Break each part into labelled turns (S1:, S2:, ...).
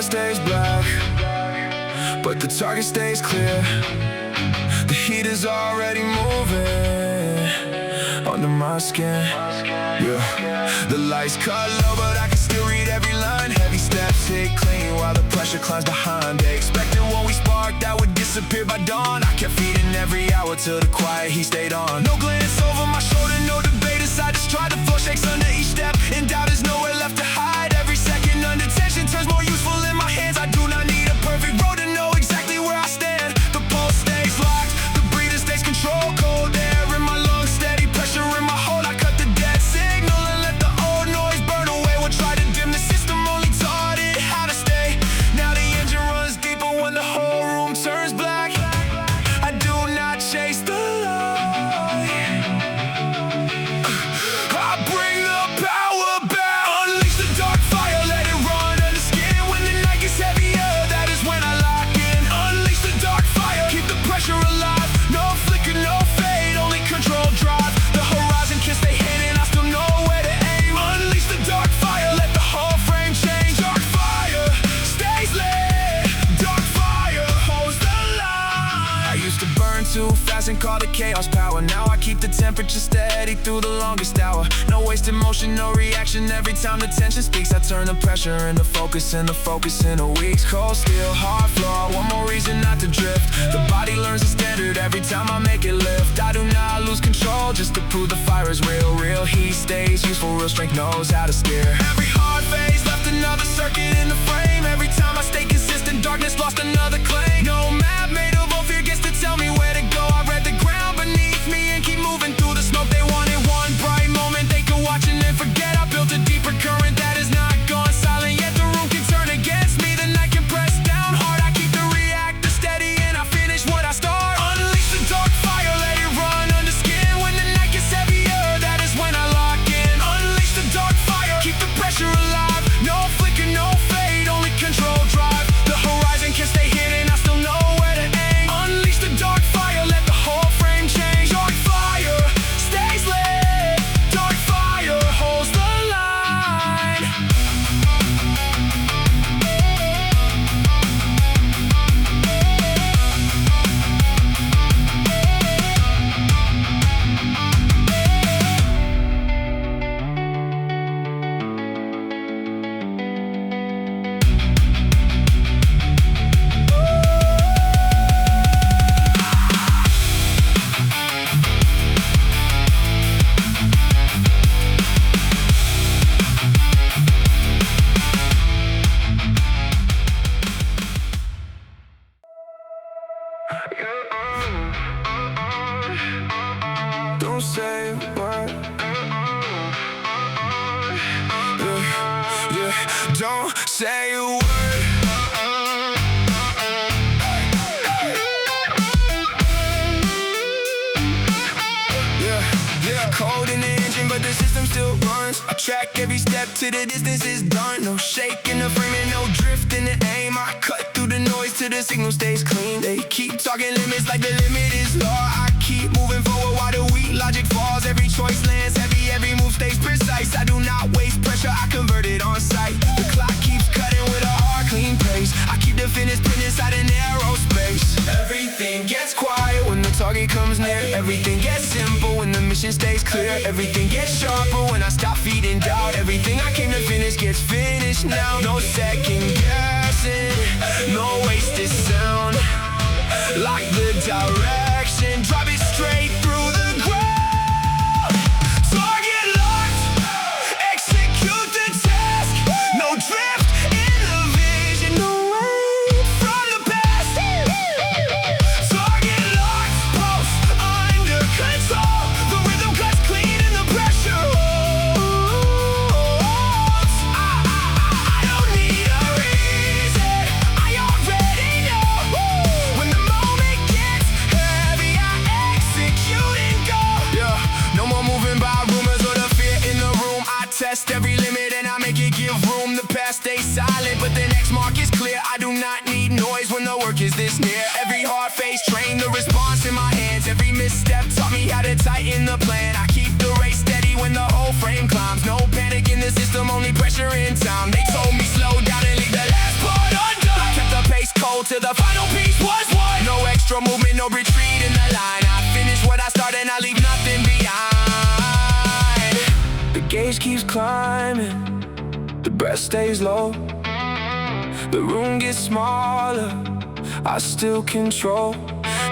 S1: stays black, but the target stays clear. The heat is already moving under my skin. Yeah. The lights cut low, but I can still read every line. Heavy steps hit clean while the pressure climbs behind. They expected when we sparked that would disappear by dawn. I kept feeding every hour till the quiet heat stayed on. No glance over my shoulder, no debate. I just tried. The floor shakes under each step, and doubt is nowhere left to hide. Every second under tension turns more useful in my hands. I do not need a perfect road to know exactly where I stand. The pulse stays locked, the breathing stays controlled. Cold air in my lungs, steady pressure in my hold. I cut the dead signal and let the old noise burn away. What tried to dim the system only taught it how to stay. Now the engine runs deeper when the whole room turns black. I do not chase the light. I bring the power back. Unleash the dark fire, let it run under skin. When the night gets heavier, that is when I lock in. Unleash the dark fire, keep the pressure alive. No flicker, no fade, only control drive. The horizon can stay hidden, I still know where to aim. Unleash the dark fire, let the whole frame change. Dark fire stays lit, dark fire holds the line. I used to burn too fast and call it chaos power. Now I keep the temperature steady through the longest hour. No wasted motion, no reaction. Every time the tension speaks, I turn the pressure into focus, and the focus into weeks. Cold steel, hard floor, one more reason not to drift. The body learns the standard every time I make it lift. I do not lose control just to prove the fire is real. Real heat stays useful, real strength knows how to steer. Every hard phase left another circuit in the frame. Every time I stay consistent, darkness lost another claim. No map made of all fear gets to tell me where to go. I read the ground beneath me and keep moving through the smoke. They wanted one bright moment they could watch and then forget. I built a deeper current that is not gone silent yet. The room can turn against me, the night can press down hard. I keep the reactor steady and I finish what I start. Unleash the dark fire, let it run under skin. When the night gets heavier, that is when I lock in. Unleash the dark fire, keep the pressure alive. No flicker, no fade, only control drive. The horizon can stay hidden, I still know where to aim. Unleash the dark fire, let the whole frame change. Dark fire stays lit, dark fire holds the line. Don't say what. Yeah. Don't say a word. Yeah. Cold in the engine, but the system still runs. I track every step till the distance is done. No shake in the frame and no drift in the aim. I cut through the noise till the signal stays clean. They keep talking limits like the limit is law. I keep moving forward while the weak logic falls. Every choice lands heavy, every move stays precise. I do not waste pressure, I convert it on sight. The clock keeps cutting with a hard, clean pace. I keep the finish pin inside a narrow space. Everything gets quiet when the target comes near. Everything gets simple when the mission stays clear. Everything gets sharper when I stop feeding doubt. Everything I came to finish gets finished now. No second guessing, no wasted sound. Lock the direction, drive it straight through the ground. Target locked, execute the task. No drift in the vision, no way from the past. Target locked, pulse under control. The rhythm cuts clean and the pressure holds. I don't need a reason, I already know. When the moment gets heavy, I execute and go. Yeah, no more moving by rumors or the fear in the room. I test every limit and I make it give room. The past stays silent, but the next mark is clear. I do not need noise when the work is this near. Every hard face trained the response in my hands. Every misstep taught me how to tighten the plan. I keep the race steady when the whole frame climbs. No panic in the system, only pressure in time. They told me slow down and leave the last part on. the final piece was what? No extra movement, no retreat in the line. I finish what I start and I leave nothing behind. The gauge keeps climbing, the breath stays low. The room gets smaller, I still control.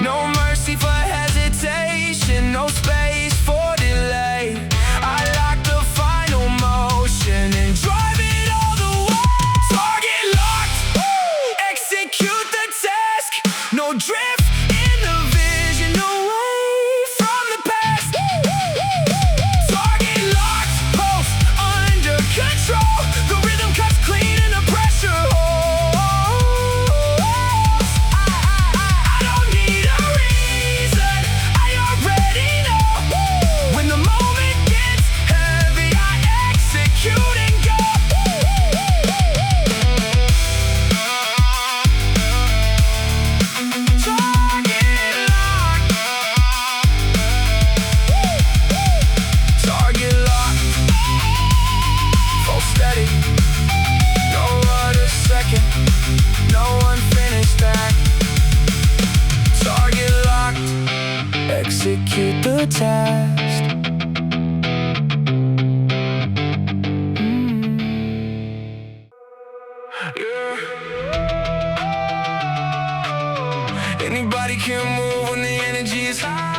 S1: No mercy for hesitation, no space for delay. I lock the final motion and drive it all the way. Target locked, execute the task. No drift in the vision, away from the past. Target locked, pulse under control. The rhythm cuts clean and the pressure holds. I don't need a reason, I already know. When the moment gets heavy, I execute and go. Target locked, full steady. No other second, no unfinished act. Target locked, execute the task. Yeah. Anybody can move when the energy is high.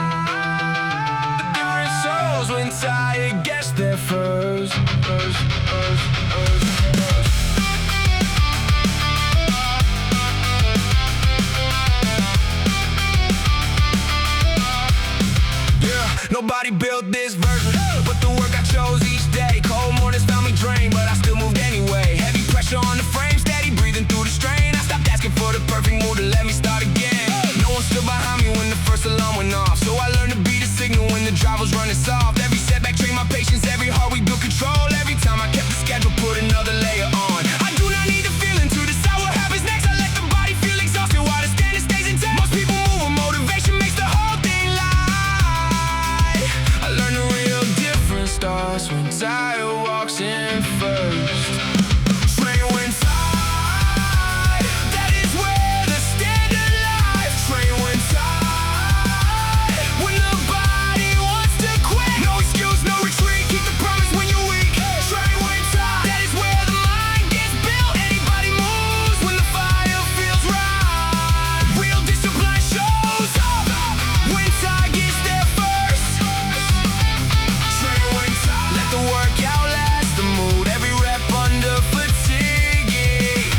S1: The different souls when tired gets there first. Nobody built this version, but the work I chose each day. Cold mornings found me drained, but I still moved anyway. Heavy pressure on the frame, steady breathing through the strain. I stopped asking for the perfect mood to let me start again. No one stood behind me when the first alarm went off, so I learned to be the signal when the drive was running soft. Every setback trained my patience, every heartbeat built control. Every time I kept the schedule, put another layer on. I do not need the feeling to decide what happens next. I let the body feel exhausted while the standard stays intact. Most people move when motivation makes the whole thing lie. I learned the real difference starts when tired walks in first. Train when tired, that is where the standard lies. Train when tired, when the body wants to quit. No excuse, no retreat, keep the promise when you're weak. Train when tired, that is where the mind gets built. Anybody moves when the fire feels right. Real discipline shows up when tired gets there first. Train when tired, let the workout last the mood. Every rep under fatigue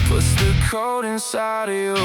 S1: puts the code inside of you.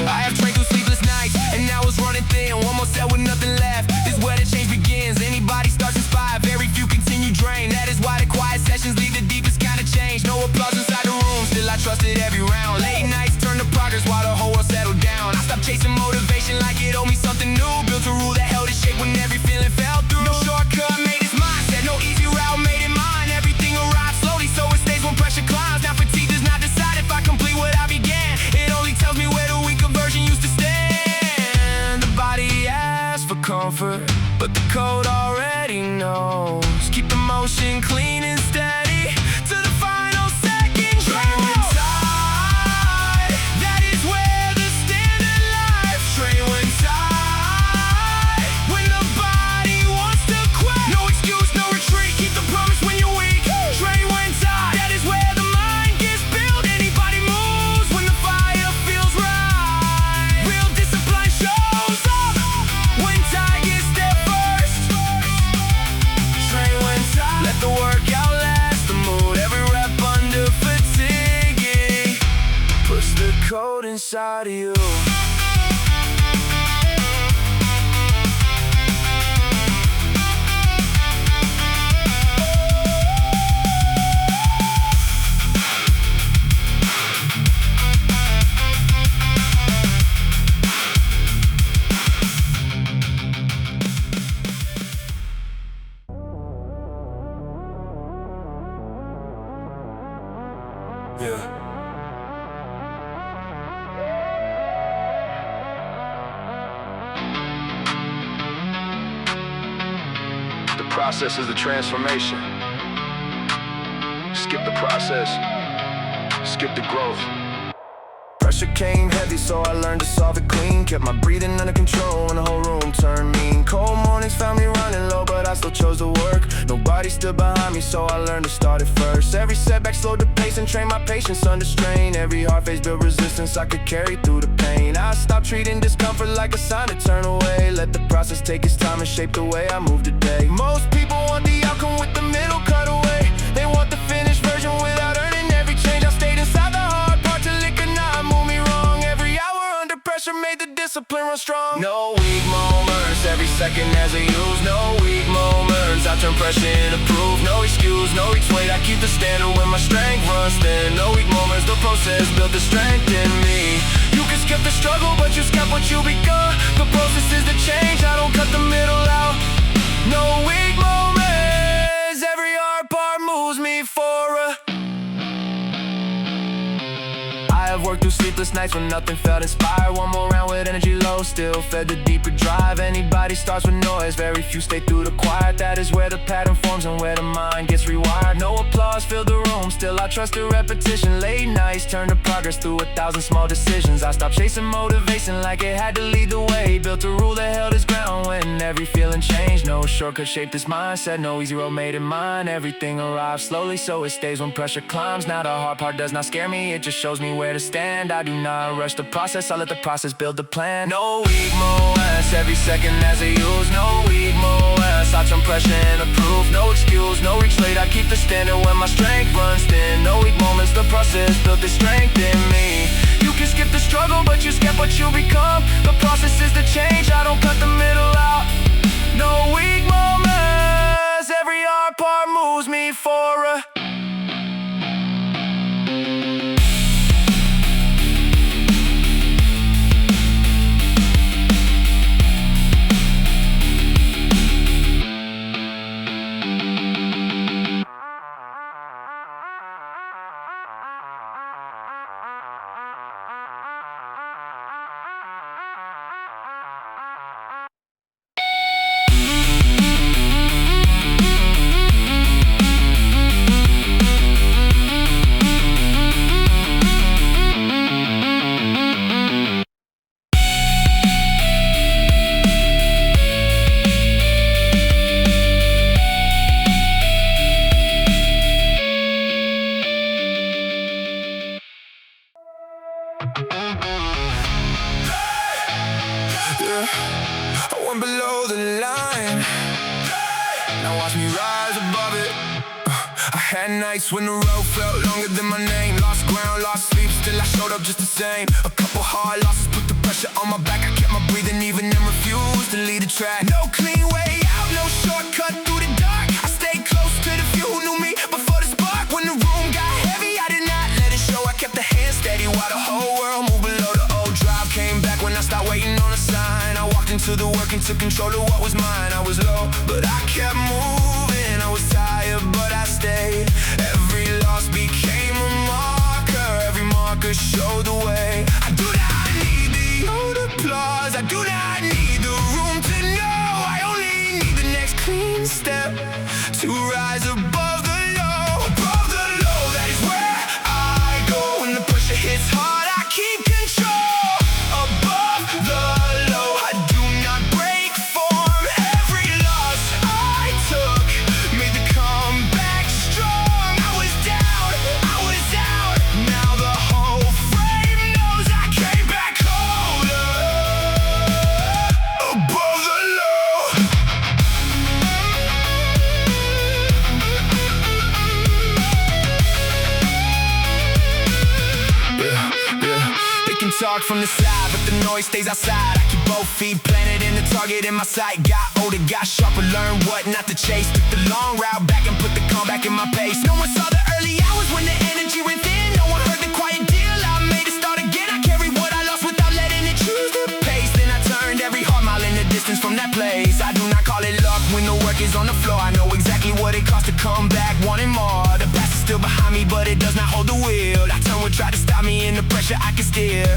S1: I have trained through sleepless nights, and now it's running thin. One more set with nothing left. This is where the change begins. Anybody starts inspired, very few continue drained. That is why the quiet sessions leave the deepest kind of change. No applause inside the room, still I trusted every round. Late nights turn to progress while the whole world settled down. I stopped chasing motivation like it owed me something new. Built a rule that held its shape when every feeling fell through. No shortcut made its mindset, no easy route made it mine. Everything arrives slowly, so it stays when pressure climbs. Now fatigue does not decide if I complete what I began. It only tells me where the weaker version used to stand. The body asks for comfort, but the code already knows. Keep the motion clean and steady to the final second. Train when tired, that is where the standard lies. Train when tired, when the body wants to quit. No excuse, no retreat, keep the promise when you're weak. Train when tired, that is where the mind gets built. Anybody moves when the fire feels right. Real discipline shows up when tired gets there first. Train when tired, let the workout last the mood. Every rep under fatigue puts the code inside of you. Yeah. The process is the transformation. Skip the process, skip the growth. pressure came heavy, so I learned to solve it clean. Kept my breathing under control when the whole room turned mean. Cold mornings found me running low, but I still chose to work. Nobody stood behind me, so I learned to start it first. Every setback slowed the pace and trained my patience under strain. Every hard phase built resistance I could carry through the pain. I stopped treating discomfort like a sign to turn away. Let the process take its time and shape the way I move today. Most people want the outcome with the middle cutaway. They want the finished version without earning every change. I stayed inside the hard part till it could not move me wrong. Every hour under pressure made the discipline run strong. No weak moments, every second as I use. No weak moments, I turn pressure into proof. No excuse, no retreat, I keep the standard when my strength runs thin. No weak moments, the process built the strength in me. You can skip the struggle, but you skip what you become. The process is the change, I don't cut the middle out. No weak moments, every hard part moves me forward. I have worked through sleepless nights when nothing felt inspired. One more round with energy low, still fed the deeper drive. Anybody starts with noise, very few stay through the quiet. That is where the pattern forms and where the mind gets rewired. No applause filled the room, still I trust the repetition. Late nights turn to progress through 1,000 small decisions. I stopped chasing motivation like it had to lead the way. Built a rule that held its ground when every feeling changed. No shortcut shaped this mindset, no easy road made it mine. Everything arrives slowly so it stays when pressure climbs. Now the hard part does not scare me, it just shows me where to stand. I do not rush the process, I let the process build the plan. No weak moments, every second as I use. No weak moments, I turn pressure into proof. No excuse, no retreat, I keep the standard when my strength runs thin. No weak moments, the process built the strength in me. You can skip the struggle, but you skip what you become. The process is the change, I don't cut the middle out. No weak moments, every hard part moves me forward. I went below the line, now watch me rise above it. I had nights when the road felt longer than my name. Lost ground, lost sleep, still I showed up just the same. A couple hard losses put the pressure on my back. I kept my breathing even and refused to lead the track. No clean way out, no shortcut through the dark. I stayed close to the few who knew me before the spark. When the room got heavy, I did not let it show. I kept the hand steady while the whole world moved below. The old drive came back when I stopped waiting on a sign. I walked into the work and took control of what was mine. I was low, but I kept moving. I was tired, but I stayed. Every loss became a marker. Every marker showed the way. I do not need the applause. I do not need the room to know. I only need the next clean step to rise above the low. Above the low, that is where I go. When the pressure hits hard, I keep control. Above the low, I do not break form. Every loss I took made the comeback strong. I was down, I was out. Now the whole frame knows I came back colder. Above the low. They can talk from the side, but the noise stays outside. I keep both feet planted in the target in my sight. Got older, got sharper, learned what not to chase. Took the long route back and put the comeback in my pace. No one saw the early hours when the energy went thin. No one heard the quiet deal I made to start again. I carried what I lost without letting it choose the pace. Then I turned every hard mile in the distance from that place. I do not call it luck when the work is on the floor. I know exactly what it costs to come back, wanting more. The past is still behind me, but it does not hold the wheel. I turn what tried to stop me in the pressure I can steer.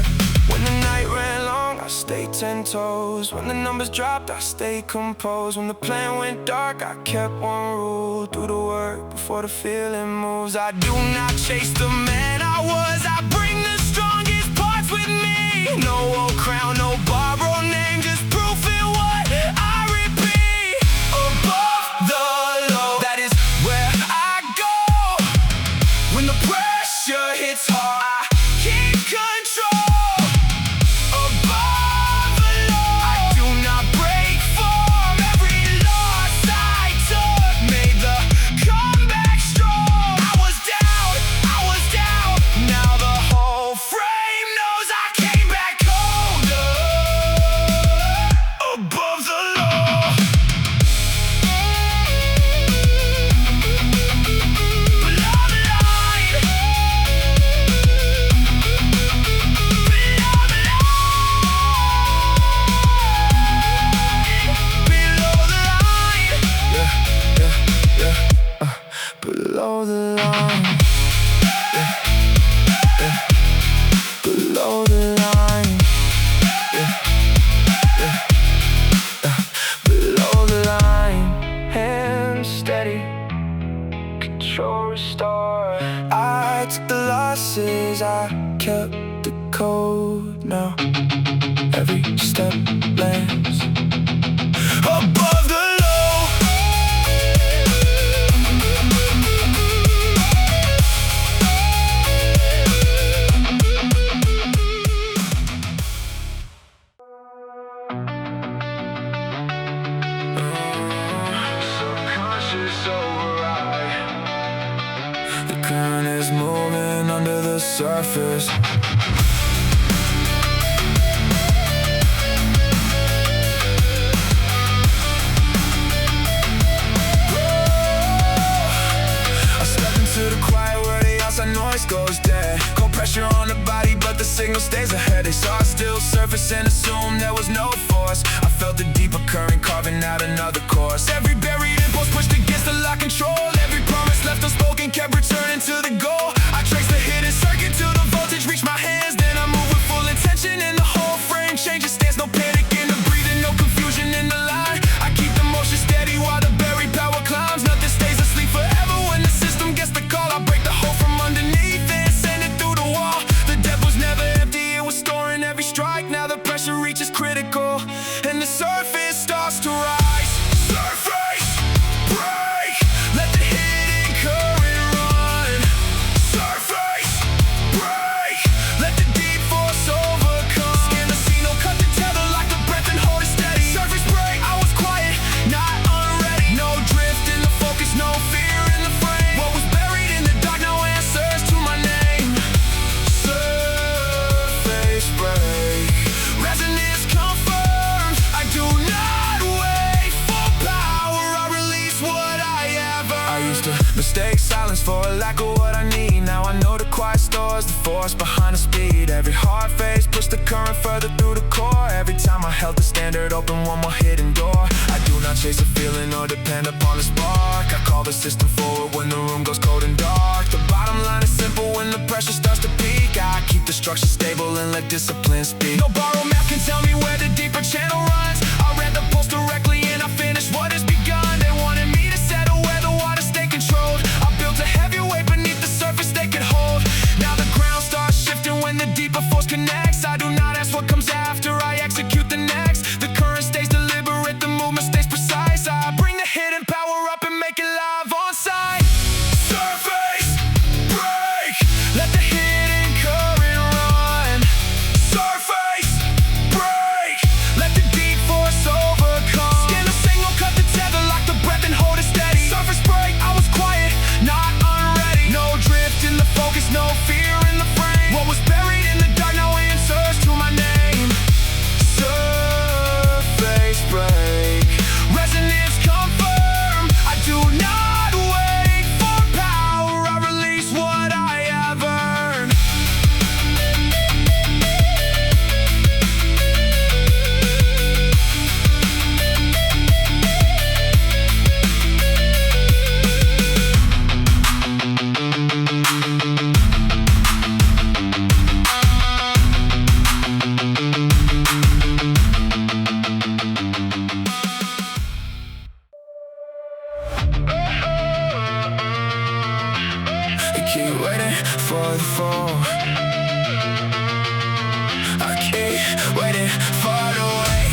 S1: When the night ran long, I stayed 10 toes. When the numbers dropped, I stayed composed. When the plan went dark, I kept one rule: do the work before the feeling moves. I do not chase the man I was. I bring the strongest parts with now. Every step lands above the low. Subconscious override. The current is moving under the surface. Noise goes dead. Cold pressure on the body, but the signal stays ahead. They saw a still surface and assumed there was no force. I felt the deeper current carving out another course. Every buried impulse pushed against the lock control. Every promise left unspoken kept returning to the goal. I traced the hidden circuit till the voltage reached my hands. Then I moved with full intention and the whole frame changes stance. No panic in the breathing, no confusion in the line. I keep the motion steady while the buried power climbs. Nothing stays asleep forever. When the system gets the call, I break the hole from underneath and send it through the wall. The depth was never empty, it was storing every strike. Now the pressure reaches critical and the surface starts to rise. Surface break, let the hidden current run. Surface break, let the deep force overcome. Scan the signal, cut the tether, lock the breath and hold it steady. Surface break, I was quiet, not unready. No drift in the focus, no fear in the frame. What was buried in the dark now answers to my name. Surface break, resonance confirmed. I do not wait for power, I release what I ever. I used to mistake silence for a lack of what I need. Now I know the quiet stores, the force behind the speed. Every hard phase pushed the current further through the core. Every time I held the standard open, one more hidden door. I do not chase a feeling or depend upon the spark. I call the system forward when the room goes cold and dark. The bottom line is simple when the pressure starts to peak. I keep the structure stable and let discipline speak. No borrowed map can tell me where the deeper channel runs. I read the pulse directly and I finished what has begun. They wanted me to settle where the water stay controlled. I built a heavy weight beneath the surface they could hold. Now the ground starts shifting when the deeper force connects. I do not ask what comes after, I execute the next. The current stays deliberate, the movement stays precise. I bring the hidden power up and make it live on site. Surface break, let the hidden current run. Surface break, let the deep force overcome. Scan the signal, cut the tether, lock the breath and hold it steady. Surface break, I was quiet, not unready. No drift in the focus, no fear in the frame. What was buried in the dark now answers to my name. Surface break, resonance confirmed. I do not wait for power, I release what I have earned. I keep waiting for the fall. I keep waiting for the way.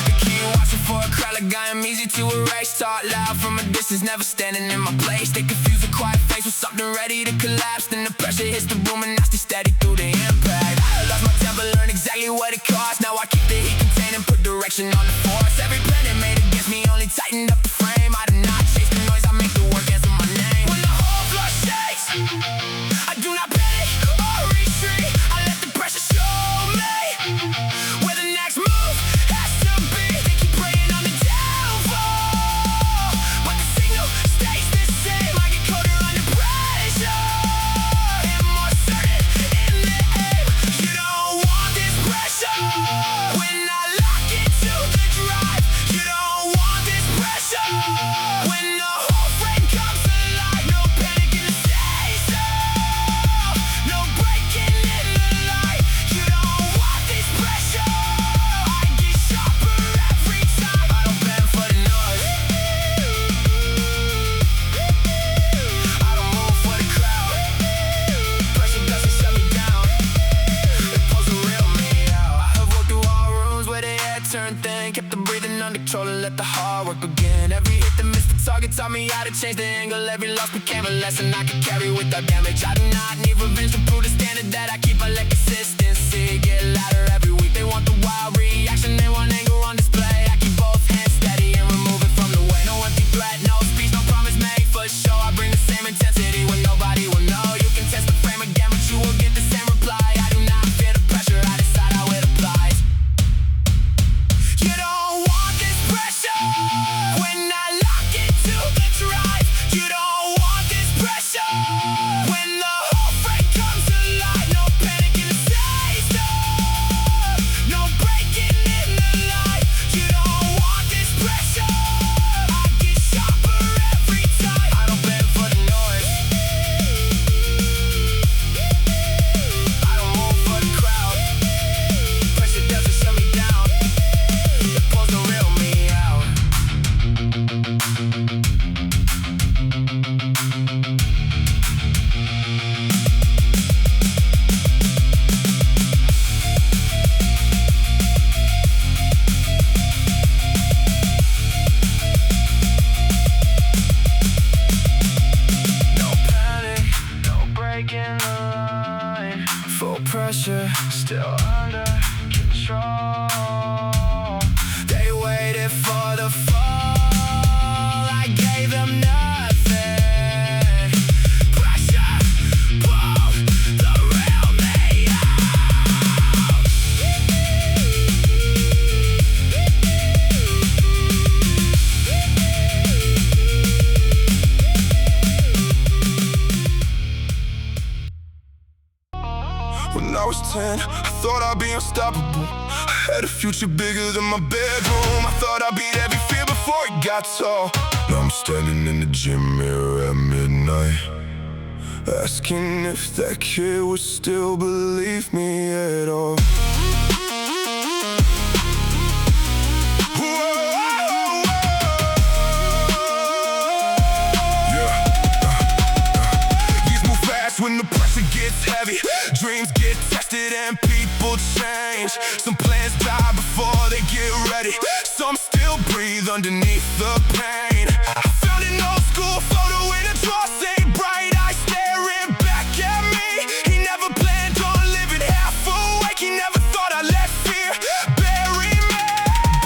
S1: They keep watching for a crowd like I am easy to erase. Talk loud from a distance, never standing in my place. They confuse a quiet face with something ready to collapse. Then the pressure hits the room and I stay steady through the impact. I lost my temper, learned exactly what it cost. Now I keep the heat contained and put direction on the force. Every plan they made against me only tightened up the frame. I do not chase the noise, I make the work answer my name. When the whole floor shakes, I do not panic or retreat. I let the pressure show me where the next move has to be. They keep praying on the downfall, but the signal stays the same. I get colder under pressure and more certain in let the hard work begin. Every hit that missed the target taught me how to change the angle. Every loss became a lesson I could carry without damage. I do not need revenge to prove the standard that I keep. I let consistency get louder every week. They want the wild reaction, they want anger on display. I keep both hands steady and remove it from the way. No empty threat, no speech, no promise made for show. I bring the same intensity when nobody will know. You can test the frame again, but you will get the same reply. I do not fear the pressure, I decide how it applies. You don't want this pressure when I lock into the drive. You don't want this pressure when the whole frame comes alive. No panic in the system, no breaking in the light. You don't want this pressure, I get sharper every time. I don't bend for the noise, I don't move for the crowd. Pressure doesn't shut me down, it pulls the real me out. No panic, no breaking the line. Full pressure, still under control. They waited for the fall, I gave them nothing. Pressure, pull the real me out. When I was 10, I thought I'd be unstoppable. I had a future bigger than my bedroom. I thought I'd beat every fear before it got tall. Now I'm standing in the gym mirror at midnight, asking if that kid would still believe me at all. When the pressure gets heavy, dreams get tested and people change. Some plans die before they get ready, some still breathe underneath the pain. I found an old school photo in a drawer, saying bright eyes staring back at me. He never planned on living half awake, he never thought I'd let fear bury me.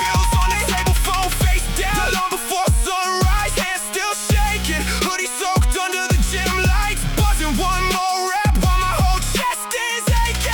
S1: Bills on the table, phone face down, long before sunrise, hands still shaking, hoodie soaked under the gym lights, buzzing one more rep while my whole chest is aching.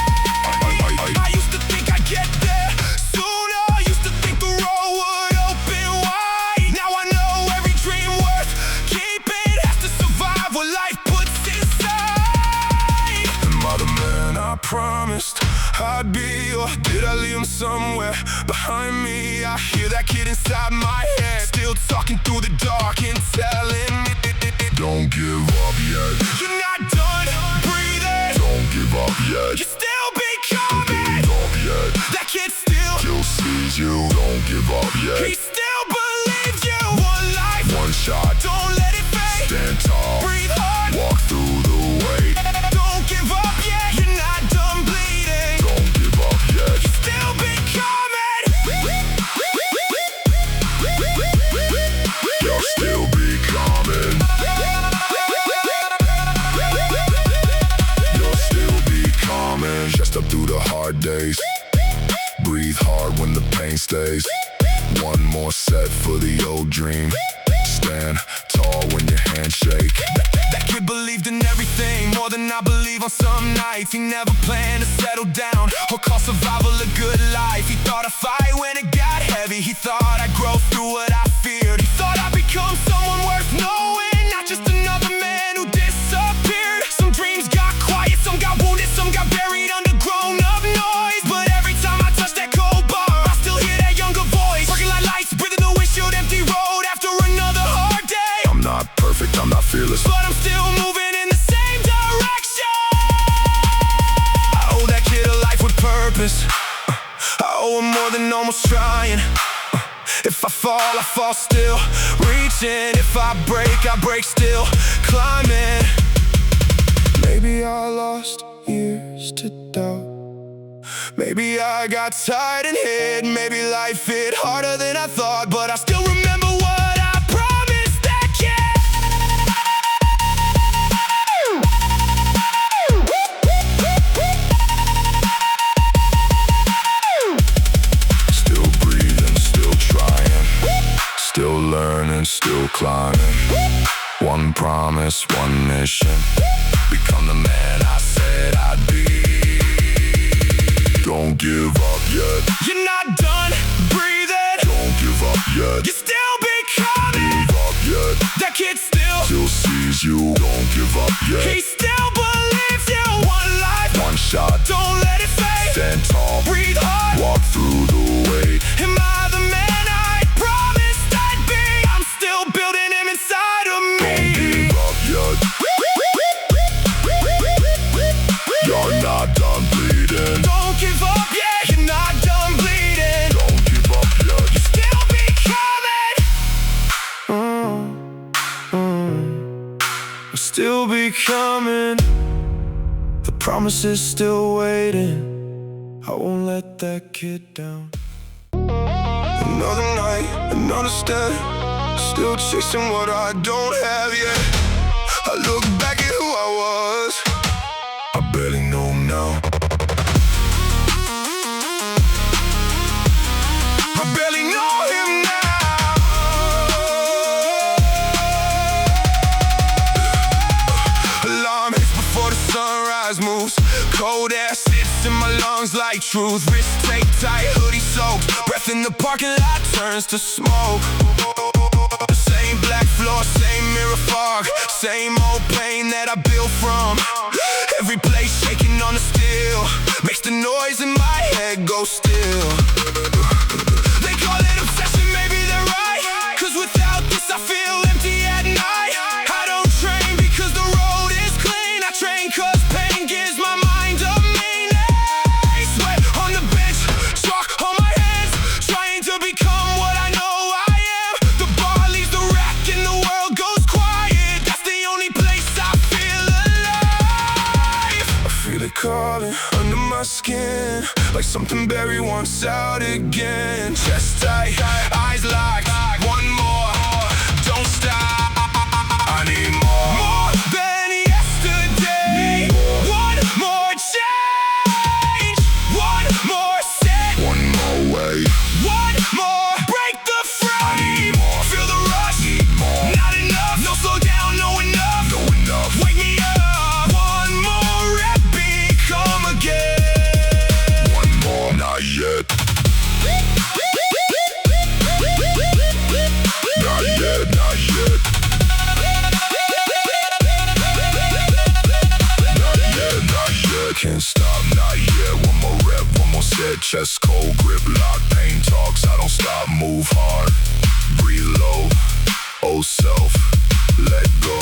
S1: I used to think I'd get there sooner, used to think the road would open wide. Now I know every dream worth keeping has to survive what life puts inside. Am I the man I promised I'd be, or did I leave him somewhere behind me? I hear that kid inside my head, still talking through the dark and telling me, don't give up yet. You're not done breathing, don't give up yet. You're still becoming, don't give up yet. That kid still sees you, don't give up yet. He still believes you. One life, one shot, don't let it fade. Stand tall, breathe hard, walk through the weight. Don't give up yet, you're not done bleeding. Don't give up yet, you're still becoming. You're still becoming. You're still becoming. Just up through the hard days, breathe hard when the pain stays. One more set for the old dream, stand tall when your hands shake. That kid believed in everything, more than I believe on some nights. He never planned to settle down or call survival a good life. He thought I'd fight when it got heavy, he thought I'd grow through what I feared. He thought I'd become someone worth knowing, not just another man who disappeared. Some dreams got quiet, some got wounded, some got buried under grown-up noise. But every time I touch that cold bar, I still hear that younger voice, working like lights, breathing the windshield, empty road after another hard day. I'm not perfect, I'm not fearless, but I'm still moving in the same direction. I owe that kid a life with purpose, I owe him more than almost trying. If I fall still, reaching. If I break still, climbing. Maybe I lost years to doubt, Maybe I got tired and hit, maybe life hit harder than I thought, but I still remember what I promised that kid. Still breathing, still trying, still learning, still climbing. One promise, one mission, become the man I said I'd be. Don't give up yet. You're not done breathing. Don't give up yet. You're still becoming. Give up yet. That kid still sees you. Don't give up yet. He still believes you. One life, one shot. Don't let it fade. Stand tall, breathe hard, walk through the way. Am I the man I promised I'd be? I'm still building him inside of me. Don't give up yet. You're not done bleeding. Don't give up yet. You're not done bleeding. Don't give up yet. You're still becoming. We're still becoming. The promise is still waiting. I won't let that kid down. Another night, another step, still chasing what I don't have yet. I look back at who I was, I barely know now. I barely know him now. Alarm hits before the sunrise moves. Cold air sits in my lungs like truth. Wrist take tight, hoodie soaked. Breath in the parking lot turns to smoke. The same black floor, same mirror fog, same old pain that I built from. Every place shaking on the steel makes the noise in my head go still. They call it obsession, maybe they're right, 'cause without this I feel empty at night. I don't train because the road is clean. I train 'cause pain gives my mind a meaning. Sweat on the bench, chalk on my hands, trying to become what I know I am. The bar leaves the rack and the world goes quiet. That's the only place I feel alive. I feel it crawling under my skin, like something buried once out again. Chest tight, eyes locked, one more, don't stop. I need more, more than yesterday. One more change, one more set, one more way, one more break the frame. Feel the rush, need more, not enough. No slow down, no enough, no enough. Wake me up, one more rep, become again. One more, not yet. Not yet, not yet. Not yet, not yet. Can't stop, not yet. One more rep, one more set. Chest cold, grip lock, pain talks. I don't stop, move hard, breathe low. Oh self, let go.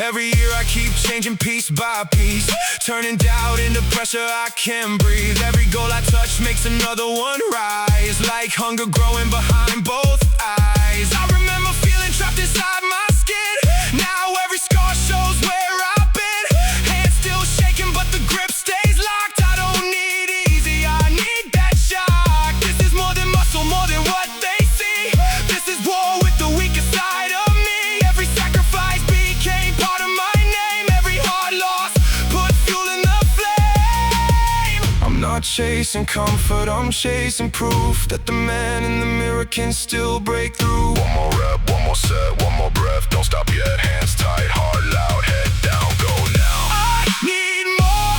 S1: Every year I keep changing piece by piece, turning doubt into pressure I can't breathe. Every goal I touch makes another one rise, like hunger growing behind both eyes. I remember feeling trapped inside my skin. Now every scar shows where I've been. Hands still shaking but the grip stays locked. I don't need easy, I need that shock. This is more than muscle, more than what they see. This is war with the weakest side of me. Every sacrifice became part of my name. Every hard loss put fuel in the flame. I'm not chasing comfort, I'm chasing proof that the man in the mirror can still break through. One more rep, one more set, one more breath. Don't stop yet, hands tight, heart loud, head down, go now. I need more,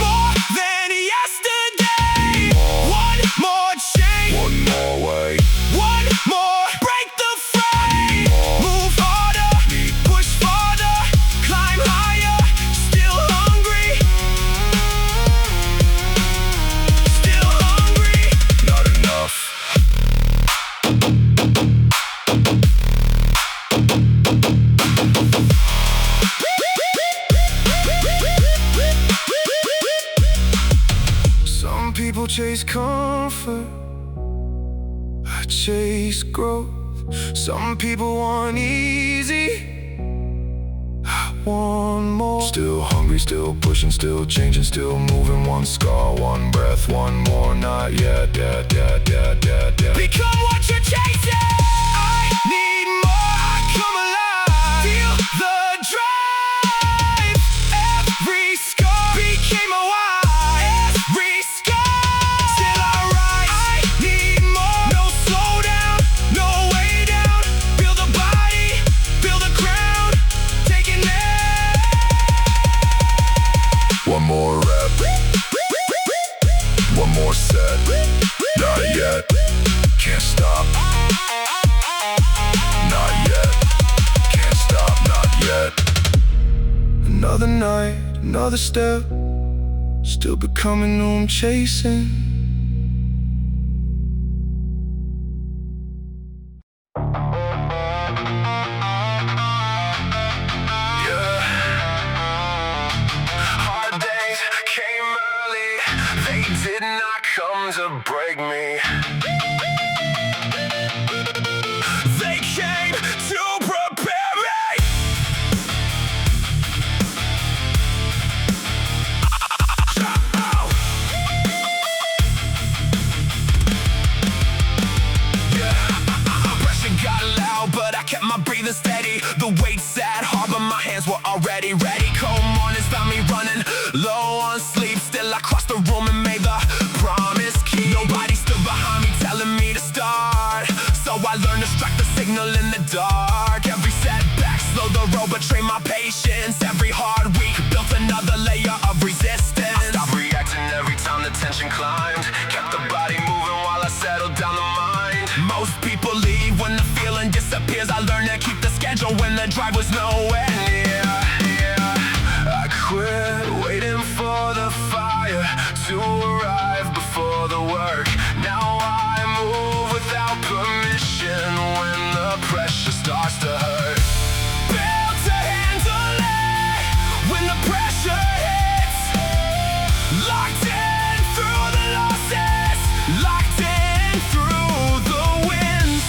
S1: more than yesterday. One more change, one more way, one more break the frame. Move harder, push farther, climb higher. Still hungry, still hungry. Not enough. Some people chase comfort, I chase growth. Some people want easy, I one more. Still hungry, still pushing, still changing, still moving. One scar, one breath, one more. Not yet, Become what you're chasing. I need more, come alive. Feel the drive. Every scar became a why. Every scar still alright. I need more. No slow down, no way down. Feel the body, feel the ground. Taking it. One more rep. One more set. Not yet. Can't stop. Not yet. Can't stop. Not yet. Another night, another step. Still becoming who I'm chasing. Yeah. Hard days came early. They did not come to break me. They came to prepare me. Pressure got loud, but I kept my breathing steady. The weight sat hard, but my hands were already ready. Cold mornings found me running low on sleep. Still I crossed the room and made the promise keep. Nobody stood behind me telling me to start, so I learned to strike the signal in the dark. Every setback slowed the road but trained my patience. Every hard week built another layer of resistance. I stopped reacting every time the tension climbed. Kept the body moving while I settled down the mind. Most people leave when the feeling disappears. I learned to keep the schedule when the drive was nowhere near. I quit waiting for the fire to arrive before the work. Now I move without permission when the pressure starts to hurt. Built to handle it when the pressure hits. Locked in through the losses. Locked in through the wins.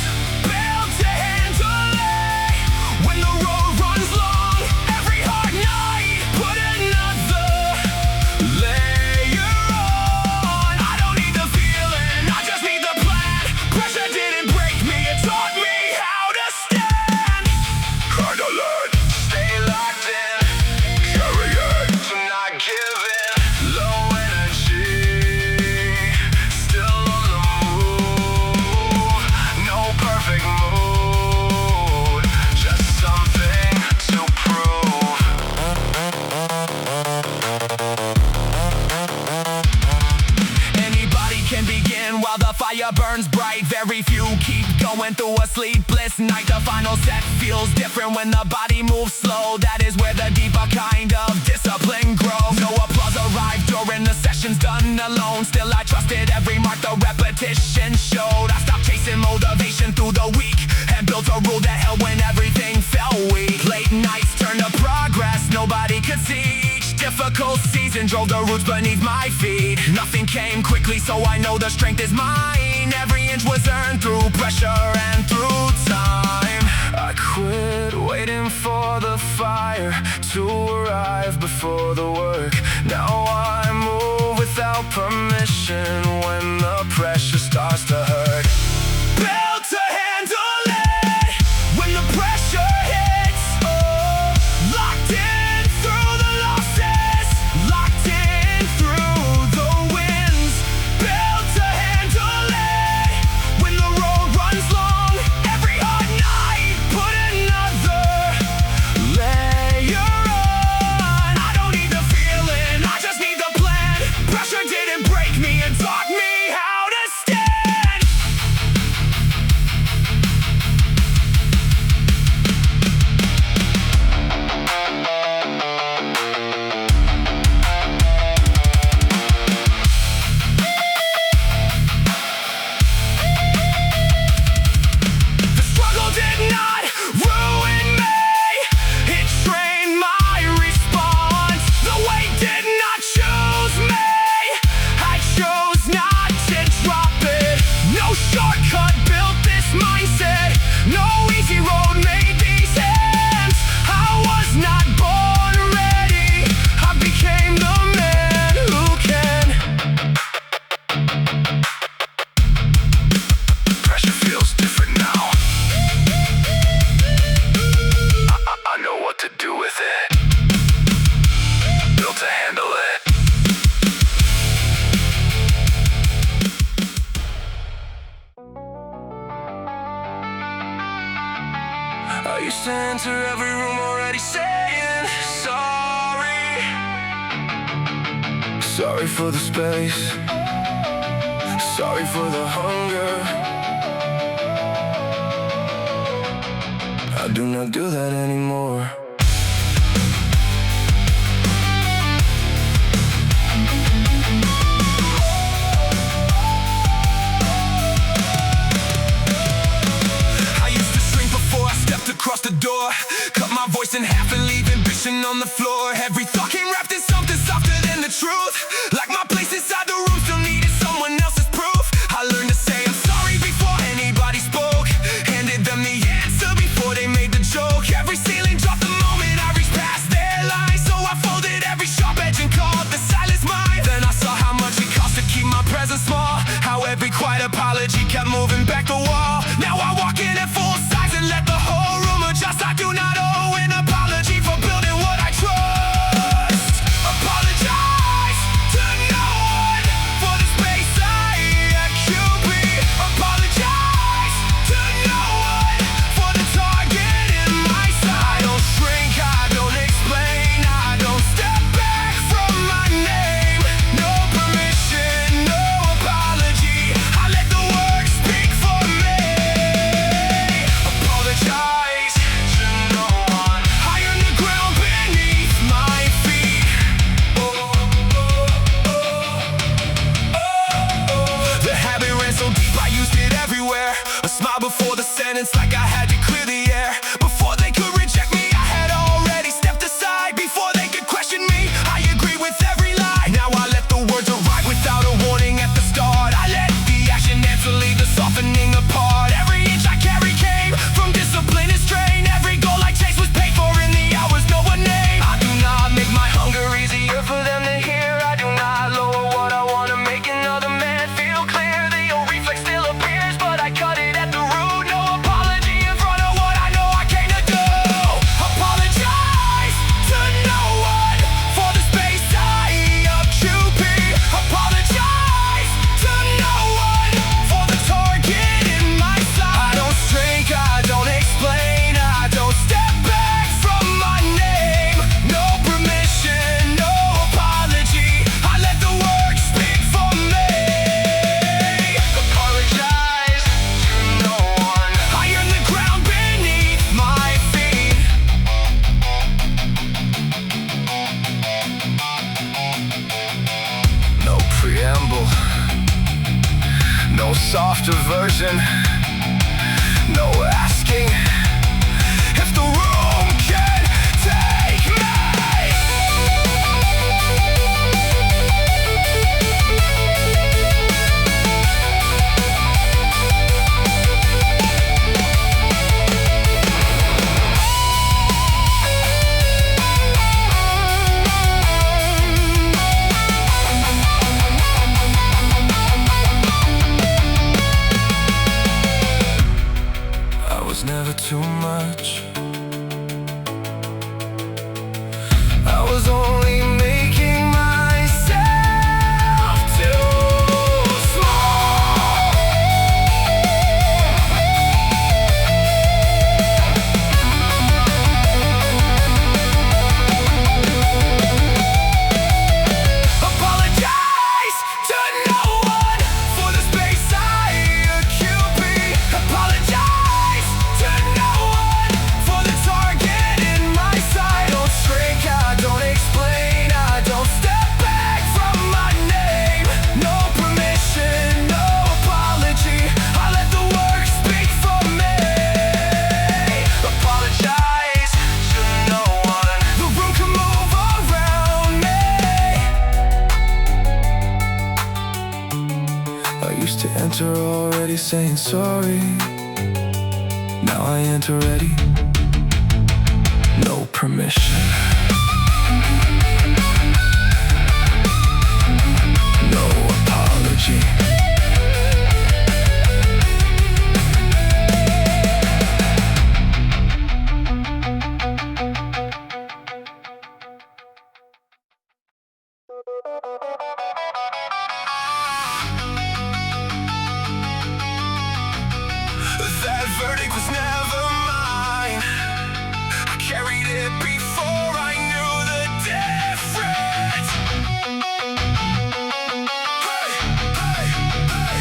S1: Built to handle it when the road runs long. Every hard night put another layer on. I don't need the feeling, I just need the plan. Pressure didn't break me, it taught me how to stand. Kinda learn, stay locked in, carry it, to not give in. Low energy, still on the move. No perfect mood, just something to prove. Anybody can begin while the fire burns bright. Very few keep going through a sleepless night. The final set feels different when the body moves slow. That is where the deeper kind of discipline grows. No applause arrived during the sessions done alone. Still I trusted every mark the repetition showed. I stopped chasing motivation through the week and built a rule that held when everything felt weak. Late nights turned to progress nobody could see. Each difficult season drove the roots beneath my feet. Nothing came quickly, so I know the strength is mine. Every inch was earned through pressure and through time. I quit waiting for the fire to arrive before the work. Now I move without permission when the pressure starts to hurt. Built to handle it when the pressure hits. Oh, locked in through the losses. Locked in through the wins. Built to handle it when the road runs long. Every hard night put another layer on. I don't need the feeling, I just need the plan. Pressure didn't break me, it taught me how to stand. used to enter every room already saying sorry. Sorry for the space, sorry for the hunger. I do not do that anymore. Across the door, cut my voice in half and leave ambition on the floor. Every thought came wrapped in something softer than the truth. Like my place inside the room still needed someone else's proof. I learned to say I'm sorry before anybody spoke. Handed them the answer before they made the joke. Every ceiling dropped the moment I reached past their line. So I folded every sharp edge and called the silence mine. Then I saw how much it cost to keep my presence small. How every quiet apology kept moving back the wall. Now I walk in at full size and let the whole room adjust. I do not owe an apology for building what I trust. Apologize to no one for the space I occupy. Apologize to no one for the target in my sight. I don't shrink, I don't explain, I don't step back from my name. No permission, no apology. I let the work speak for me. Apologize to no one. I earn the ground beneath my feet. The habit ran so deep I used it everywhere. A smile before the sentence, like I had to clear the air. Before they could reject me, I had already stepped aside. Before they could question me, I agree with every lie. Now I let the words arrive without a warning at the start. I let the action answer lead the softening apart. Every inch I carry came from discipline and strain. Every goal I chased was paid for in the hours no one named. I do not make my hunger easier for them to hear. I do not lower what I want to make another man feel clear. The old reflex still appears, but I cut it at the root. No apology in front of what I know I came to do. Apologize to no one for the space I occupy. Apologize to no one for the target in my sight. I don't shrink, I don't explain, I don't step back from my name. No permission, no apology. I let the work speak for me. Apologize to no one. I earn the ground beneath my feet. No preamble, no softer version, no asking if the room can take me. I was never too much. I was only making myself too small. Apologize to no one for the space I occupy. Apologize to no one for the target in my sight. Don't shrink, I don't explain, I don't step back from my name. No permission, no apology. I let the work speak for me. Apologize to no one. The room can move around me. I used to enter already saying sorry. Now I enter ready. No permission, no apology. That verdict was never mine. it before I knew the difference. Hey, hey, hey.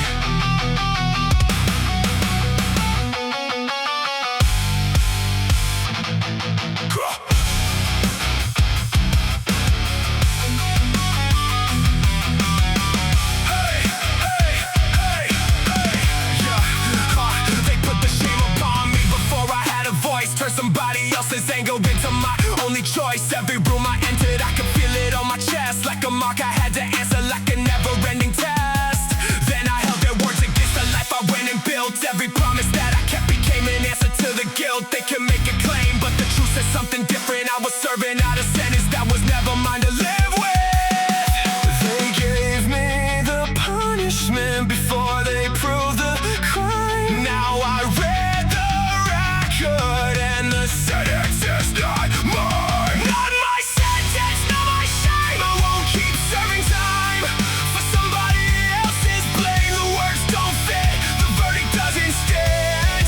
S1: Somebody else's angle into my only choice. Every room I entered, I could feel it on my chest. Like a mark I had to answer, like a never-ending test. Then I held their words against the life I went and built. Every promise that I kept became an answer to the guilt. They can make a claim, but the truth says something different. I was serving out a sentence that was never mine to live with. They gave me the punishment before they proved the crime. Now I read the record, the sentence is not mine. Not my sentence, not my shame. I won't keep serving time for somebody else's blame. The words don't fit, the verdict doesn't stand.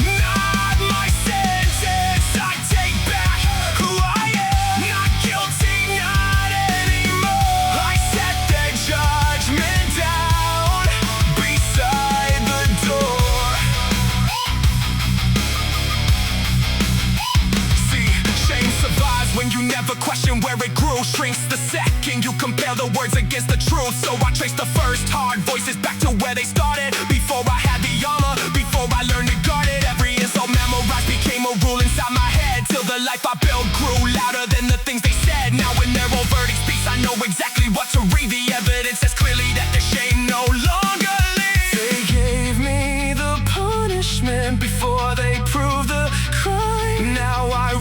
S1: Not my sentence, I take back who I am. Not guilty, not anymore. I set the judgment down beside the door. Survives when you never question where it grew. Shrinks the second you compare the words against the truth. So I trace the first hard voices back to where they started. Before I had the armor, before I learned to guard it. Every insult memorized became a rule inside my head. Till the life I built grew louder than the things they said. Now when their own verdict speaks, I know exactly what to read. The evidence says clearly that the shame no longer lives. They gave me the punishment before they proved the crime. Now I